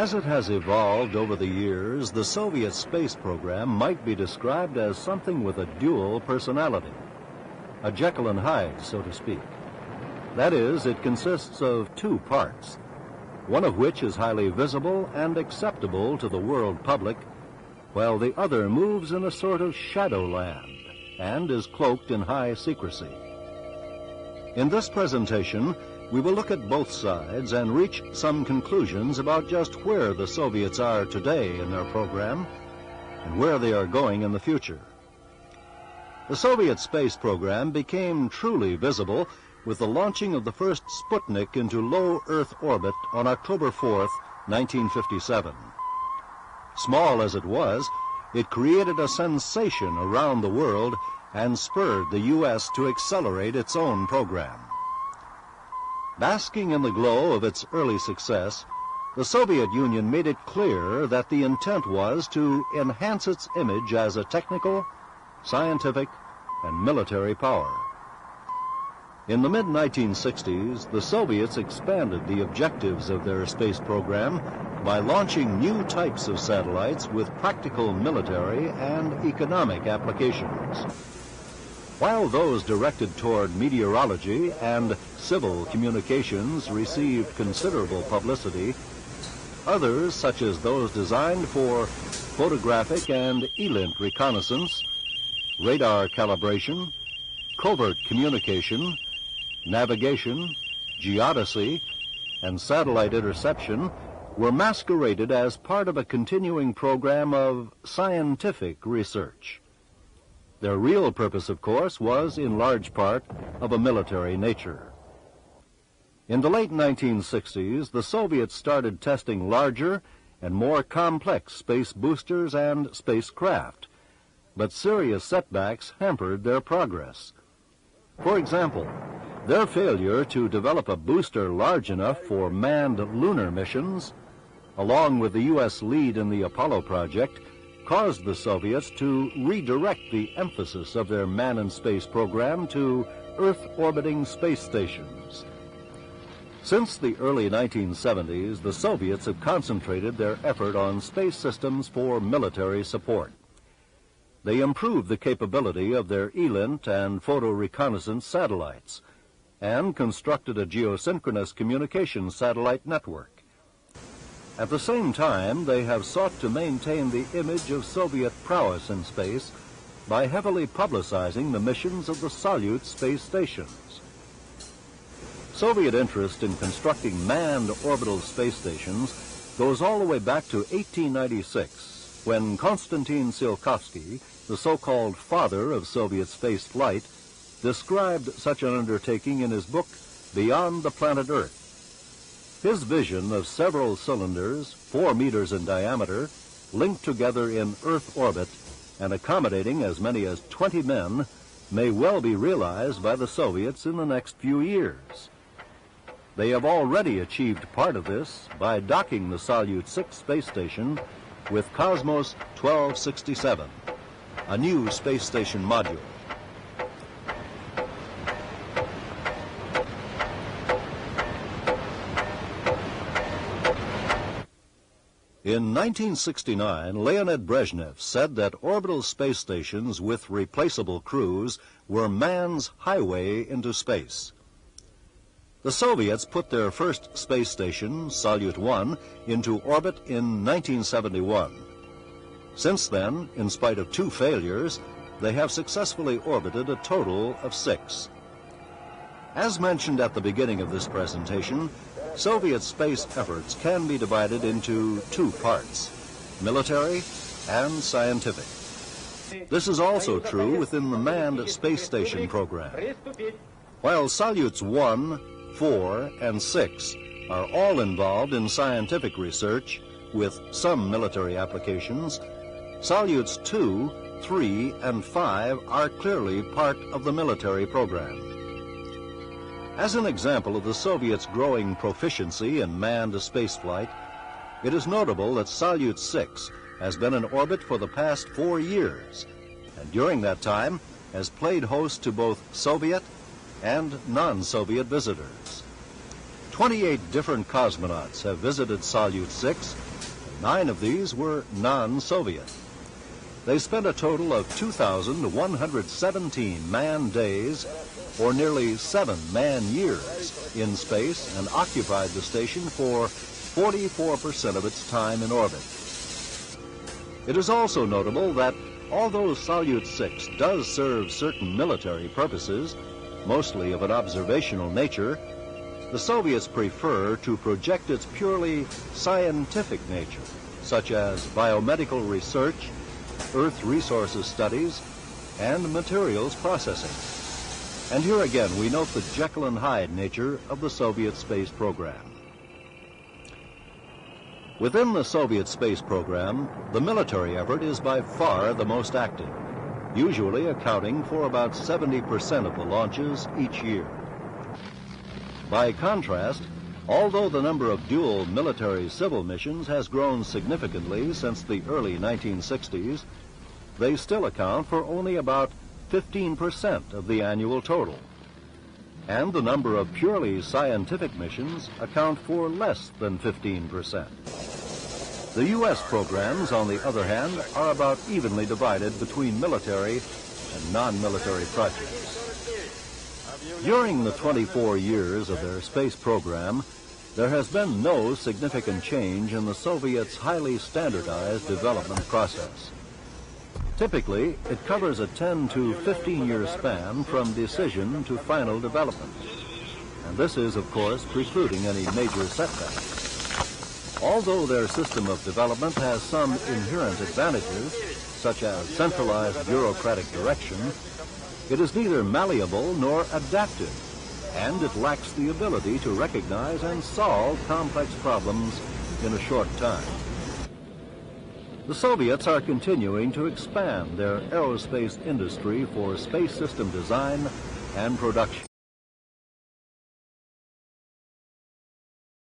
As it has evolved over the years, the Soviet space program might be described as something with a dual personality, a Jekyll and Hyde, so to speak. That is, it consists of two parts, one of which is highly visible and acceptable to the world public, while the other moves in a sort of shadowland and is cloaked in high secrecy. In this presentation, we will look at both sides and reach some conclusions about just where the Soviets are today in their program and where they are going in the future. The Soviet space program became truly visible with the launching of the first Sputnik into low Earth orbit on October 4th, 1957. Small as it was, it created a sensation around the world and spurred the U.S. to accelerate its own program. Basking in the glow of its early success, the Soviet Union made it clear that the intent was to enhance its image as a technical, scientific, and military power. In the mid-1960s, the Soviets expanded the objectives of their space program by launching new types of satellites with practical military and economic applications. While those directed toward meteorology and civil communications received considerable publicity, others, such as those designed for photographic and ELINT reconnaissance, radar calibration, covert communication, navigation, geodesy, and satellite interception, were masqueraded as part of a continuing program of scientific research. Their real purpose, of course, was in large part of a military nature. In the late 1960s, the Soviets started testing larger and more complex space boosters and spacecraft, but serious setbacks hampered their progress. For example, their failure to develop a booster large enough for manned lunar missions, along with the U.S. lead in the Apollo project, caused the Soviets to redirect the emphasis of their man-in-space program to Earth-orbiting space stations. Since the early 1970s, the Soviets have concentrated their effort on space systems for military support. They improved the capability of their ELINT and photo reconnaissance satellites and constructed a geosynchronous communications satellite network. At the same time, they have sought to maintain the image of Soviet prowess in space by heavily publicizing the missions of the Salyut space stations. Soviet interest in constructing manned orbital space stations goes all the way back to 1896, when Konstantin Tsiolkovsky, the so-called father of Soviet space flight, described such an undertaking in his book, Beyond the Planet Earth. His vision of several cylinders, 4 meters in diameter, linked together in Earth orbit and accommodating as many as 20 men, may well be realized by the Soviets in the next few years. They have already achieved part of this by docking the Salyut 6 space station with Cosmos 1267, a new space station module. In 1969, Leonid Brezhnev said that orbital space stations with replaceable crews were man's highway into space. The Soviets put their first space station, Salyut 1, into orbit in 1971. Since then, in spite of 2 failures, they have successfully orbited a total of 6. As mentioned at the beginning of this presentation, Soviet space efforts can be divided into 2 parts, military and scientific. This is also true within the manned space station program. While Salyuts 1, 4, and 6 are all involved in scientific research with some military applications, Salyuts 2, 3, and 5 are clearly part of the military program. As an example of the Soviets' growing proficiency in manned spaceflight, it is notable that Salyut 6 has been in orbit for the past 4 years, and during that time has played host to both Soviet and non-Soviet visitors. 28 different cosmonauts have visited Salyut 6 9 of these were non-Soviet. They spent a total of 2,117 man days, or nearly 7 man years, in space and occupied the station for 44% of its time in orbit. It is also notable that although Salyut 6 does serve certain military purposes, mostly of an observational nature, the Soviets prefer to project its purely scientific nature, such as biomedical research, Earth resources studies, and materials processing. And here again we note the Jekyll and Hyde nature of the Soviet space program. Within the Soviet space program, the military effort is by far the most active, usually accounting for about 70% of the launches each year. By contrast, although the number of dual military-civil missions has grown significantly since the early 1960s, they still account for only about 15% of the annual total. And the number of purely scientific missions account for less than 15%. The U.S. programs, on the other hand, are about evenly divided between military and non-military projects. During the 24 years of their space program, there has been no significant change in the Soviets' highly standardized development process. Typically, it covers a 10 to 15-year span from decision to final development. And this is, of course, precluding any major setbacks. Although their system of development has some inherent advantages, such as centralized bureaucratic direction, it is neither malleable nor adaptive, and it lacks the ability to recognize and solve complex problems in a short time. The Soviets are continuing to expand their aerospace industry for space system design and production.